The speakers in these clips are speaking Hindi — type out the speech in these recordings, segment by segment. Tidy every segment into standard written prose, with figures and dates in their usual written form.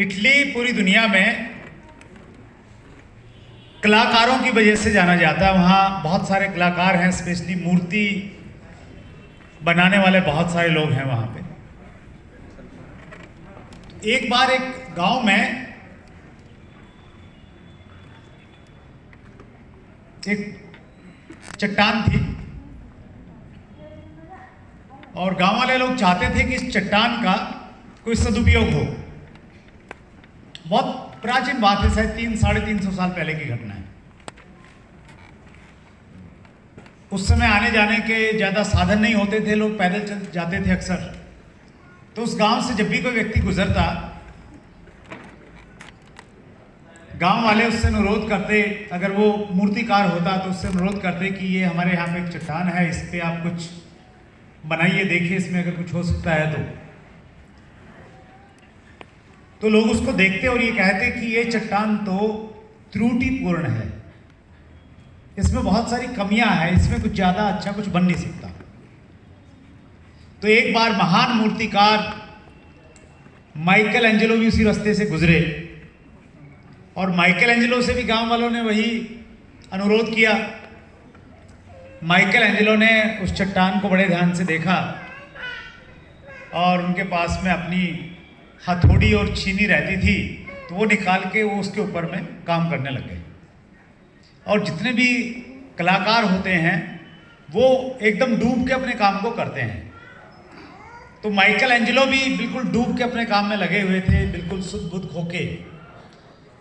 इटली पूरी दुनिया में कलाकारों की वजह से जाना जाता है। वहाँ बहुत सारे कलाकार हैं, स्पेशली मूर्ति बनाने वाले बहुत सारे लोग हैं वहाँ पे। एक बार एक गांव में एक चट्टान थी और गांव वाले लोग चाहते थे कि इस चट्टान का कोई सदुपयोग हो। बहुत प्राचीन बात है, शायद 300-350 साल पहले की घटना है। उस समय आने जाने के ज़्यादा साधन नहीं होते थे, लोग पैदल चल जाते थे अक्सर। तो उस गांव से जब भी कोई व्यक्ति गुजरता, गांव वाले उससे अनुरोध करते, अगर वो मूर्तिकार होता तो उससे अनुरोध करते कि ये हमारे यहाँ पे एक चट्टान है, इस पे आप कुछ बनाइए, देखिए इसमें अगर कुछ हो सकता है तो लोग उसको देखते और ये कहते कि ये चट्टान तो त्रुटिपूर्ण है, इसमें बहुत सारी कमियां हैं, इसमें कुछ ज़्यादा अच्छा कुछ बन नहीं सकता। तो एक बार महान मूर्तिकार माइकल एंजेलो भी उसी रास्ते से गुजरे और माइकल एंजेलो से भी गांव वालों ने वही अनुरोध किया। माइकल एंजेलो ने उस चट्टान को बड़े ध्यान से देखा और उनके पास में अपनी हथौड़ी और छीनी रहती थी, तो वो निकाल के वो उसके ऊपर में काम करने लग गए। और जितने भी कलाकार होते हैं वो एकदम डूब के अपने काम को करते हैं। तो माइकल एंजेलो भी बिल्कुल डूब के अपने काम में लगे हुए थे, बिल्कुल शुद्ध बुद्ध होके।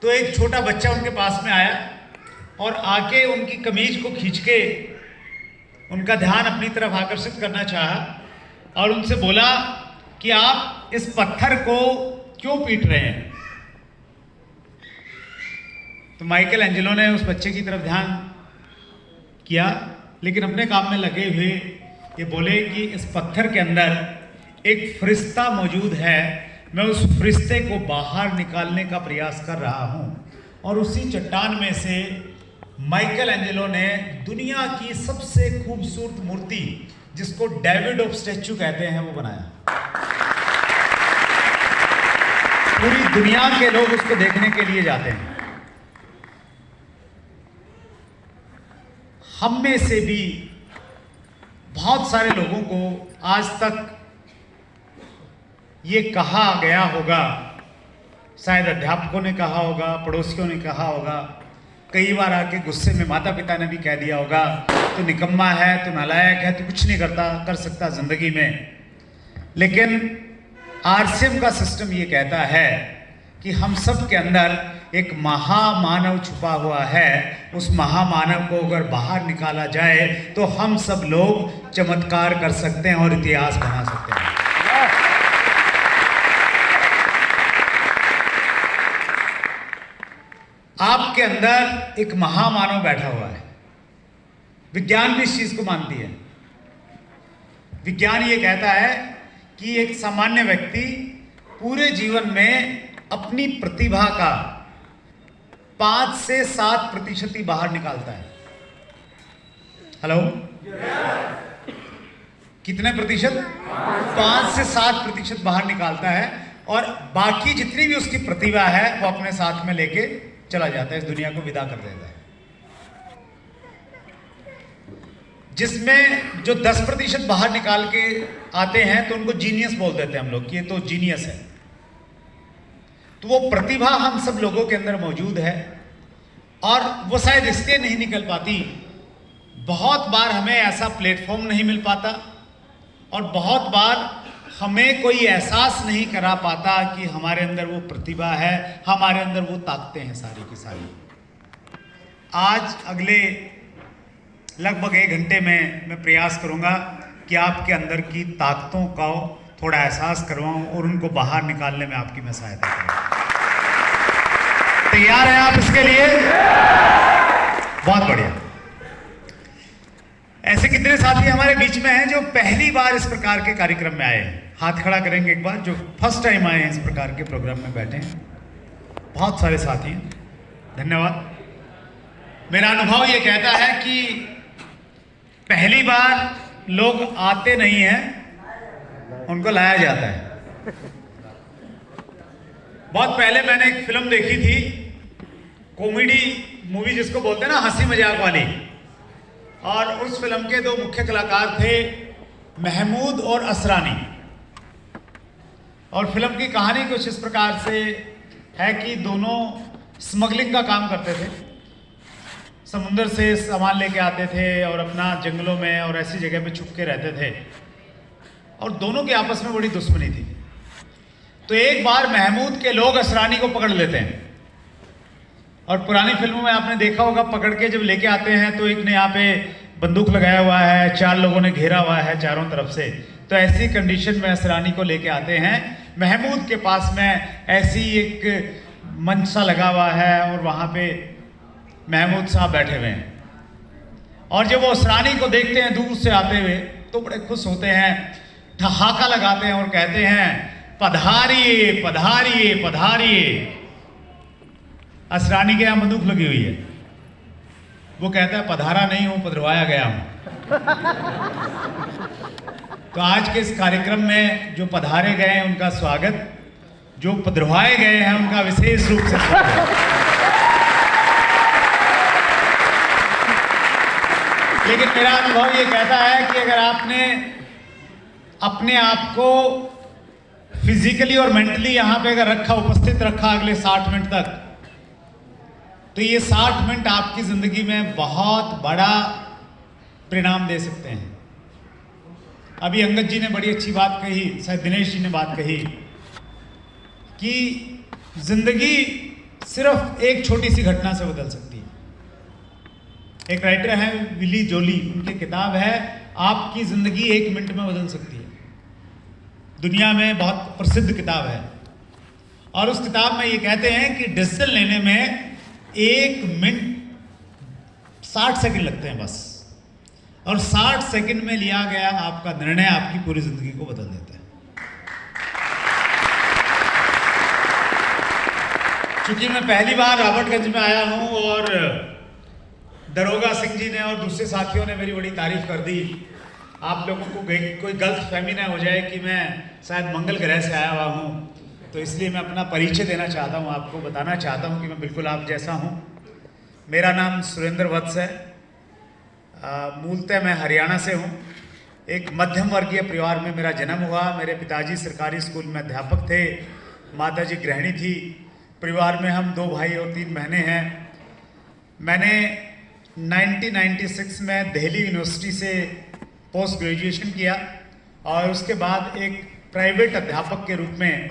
तो एक छोटा बच्चा उनके पास में आया और आके उनकी कमीज को खींच के उनका ध्यान अपनी तरफ आकर्षित करना चाहा और उनसे बोला कि आप इस पत्थर को क्यों पीट रहे हैं। तो माइकल एंजेलो ने उस बच्चे की तरफ ध्यान किया, लेकिन अपने काम में लगे हुए ये बोले कि इस पत्थर के अंदर एक फरिश्ता मौजूद है, मैं उस फरिश्ते को बाहर निकालने का प्रयास कर रहा हूं। और उसी चट्टान में से माइकल एंजेलो ने दुनिया की सबसे खूबसूरत मूर्ति, जिसको डेविड ऑफ स्टैचू कहते हैं, वो बनाया। पूरी दुनिया के लोग उसको देखने के लिए जाते हैं। हम में से भी बहुत सारे लोगों को आज तक ये कहा गया होगा, शायद अध्यापकों ने कहा होगा, पड़ोसियों ने कहा होगा, कई बार आके गुस्से में माता पिता ने भी कह दिया होगा, तो निकम्मा है, तो नालायक है, तो कुछ नहीं कर सकता जिंदगी में। लेकिन आरसीएम का सिस्टम ये कहता है कि हम सब के अंदर एक महामानव छुपा हुआ है। उस महामानव को अगर बाहर निकाला जाए तो हम सब लोग चमत्कार कर सकते हैं और इतिहास बना सकते हैं। आपके अंदर एक महामानव बैठा हुआ है। विज्ञान भी इस चीज को मानती है। विज्ञान ये कहता है कि एक सामान्य व्यक्ति पूरे जीवन में अपनी प्रतिभा का 5 से 7% ही बाहर निकालता है। हेलो, कितने प्रतिशत? 5 से 7% बाहर निकालता है और बाकी जितनी भी उसकी प्रतिभा है वो अपने साथ में लेके चला जाता है, इस दुनिया को विदा कर देता है। जिसमें जो 10% बाहर निकाल के आते हैं तो उनको जीनियस बोल देते हैं हम लोग कि ये तो जीनियस है। तो वो प्रतिभा हम सब लोगों के अंदर मौजूद है और वो शायद इसलिए नहीं निकल पाती, बहुत बार हमें ऐसा प्लेटफॉर्म नहीं मिल पाता और बहुत बार हमें कोई एहसास नहीं करा पाता कि हमारे अंदर वो प्रतिभा है, हमारे अंदर वो ताकतें हैं सारी की सारी। आज अगले लगभग 1 घंटे में मैं प्रयास करूंगा कि आपके अंदर की ताकतों का थोड़ा एहसास करवाऊं और उनको बाहर निकालने में आपकी मैं सहायता करूं। तैयार हैं आप इसके लिए? बहुत बढ़िया। ऐसे कितने साथी हमारे बीच में हैं जो पहली बार इस प्रकार के कार्यक्रम में आए हैं? हाथ खड़ा करेंगे एक बार, जो फर्स्ट टाइम आए हैं इस प्रकार के प्रोग्राम में बैठे हैं। बहुत सारे साथी हैं, धन्यवाद। मेरा अनुभव ये कहता है कि पहली बार लोग आते नहीं हैं, उनको लाया जाता है। बहुत पहले मैंने एक फिल्म देखी थी, कॉमेडी मूवी जिसको बोलते हैं ना, हंसी मजाक वाली। और उस फिल्म के दो मुख्य कलाकार थे, महमूद और असरानी। और फिल्म की कहानी कुछ इस प्रकार से है कि दोनों स्मगलिंग का काम करते थे, समुंदर से सामान लेके आते थे और अपना जंगलों में और ऐसी जगह पे छुप के रहते थे, और दोनों की आपस में बड़ी दुश्मनी थी। तो एक बार महमूद के लोग असरानी को पकड़ लेते हैं, और पुरानी फिल्मों में आपने देखा होगा, पकड़ के जब लेके आते हैं तो एक ने यहाँ पे बंदूक लगाया हुआ है, 4 लोगों ने घेरा हुआ है चारों तरफ से। तो ऐसी कंडीशन में असरानी को लेके आते हैं। महमूद के पास में ऐसी एक मंच सा लगा हुआ है और वहाँ पे महमूद साहब बैठे हुए हैं, और जब वो असरानी को देखते हैं दूर से आते हुए तो बड़े खुश होते हैं, ठहाका लगाते हैं और कहते हैं, पधारिए पधारिए पधारिए। असरानी के यहाँ बंदूक लगी हुई है, वो कहता है पधारा नहीं हूं, पधरवाया गया हूं। तो आज के इस कार्यक्रम में जो पधारे गए हैं उनका स्वागत, जो पधरवाए गए हैं उनका विशेष रूप से स्वागत। लेकिन मेरा अनुभव ये कहता है कि अगर आपने अपने आप को फिजिकली और मेंटली यहां पे अगर रखा, उपस्थित रखा अगले 60 मिनट तक, तो ये 60 मिनट आपकी जिंदगी में बहुत बड़ा परिणाम दे सकते हैं। अभी अंगद जी ने बड़ी अच्छी बात कही, शायद दिनेश जी ने बात कही कि जिंदगी सिर्फ एक छोटी सी घटना से बदल सकती है। एक राइटर है विली जोली, उनकी किताब है आपकी जिंदगी 1 मिनट में बदल सकती है। दुनिया में बहुत प्रसिद्ध किताब है, और उस किताब में ये कहते हैं कि डिसीजन लेने में 1 मिनट 60 सेकंड लगते हैं बस, और 60 सेकंड में लिया गया आपका निर्णय आपकी पूरी जिंदगी को बदल देता है। क्योंकि मैं पहली बार रॉबर्टगंज में आया हूं और दरोगा सिंह जी ने और दूसरे साथियों ने मेरी बड़ी तारीफ कर दी। आप लोगों को कोई गलत फहमी ना हो जाए कि मैं शायद मंगल ग्रह से आया हुआ हूं, तो इसलिए मैं अपना परिचय देना चाहता हूं, आपको बताना चाहता हूं कि मैं बिल्कुल आप जैसा हूं। मेरा नाम सुरेंद्र वत्स है। मूलतः मैं हरियाणा से हूं। एक मध्यम वर्गीय परिवार में मेरा जन्म हुआ। मेरे पिताजी सरकारी स्कूल में अध्यापक थे, माताजी गृहिणी थी। परिवार में हम 2 भाई और 3 बहनें हैं। मैंने 1996 में दिल्ली यूनिवर्सिटी से पोस्ट ग्रेजुएशन किया, और उसके बाद एक प्राइवेट अध्यापक के रूप में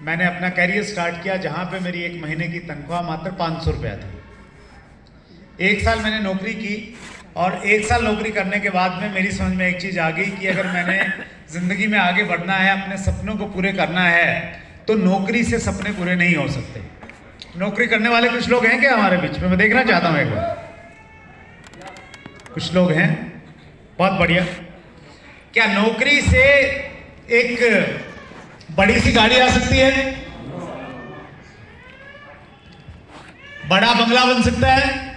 मैंने अपना करियर स्टार्ट किया, जहाँ पे मेरी 1 महीने की तनख्वाह मात्र 500 रुपया थी। 1 साल मैंने नौकरी की, और 1 साल नौकरी करने के बाद में मेरी समझ में एक चीज़ आ गई कि अगर मैंने ज़िंदगी में आगे बढ़ना है, अपने सपनों को पूरे करना है, तो नौकरी से सपने पूरे नहीं हो सकते। नौकरी करने वाले कुछ लोग हैं क्या हमारे बीच में? मैं देखना चाहता हूँ एक बार। कुछ लोग हैं, बहुत बढ़िया। क्या नौकरी से एक बड़ी सी गाड़ी आ सकती है? बड़ा बंगला बन सकता है?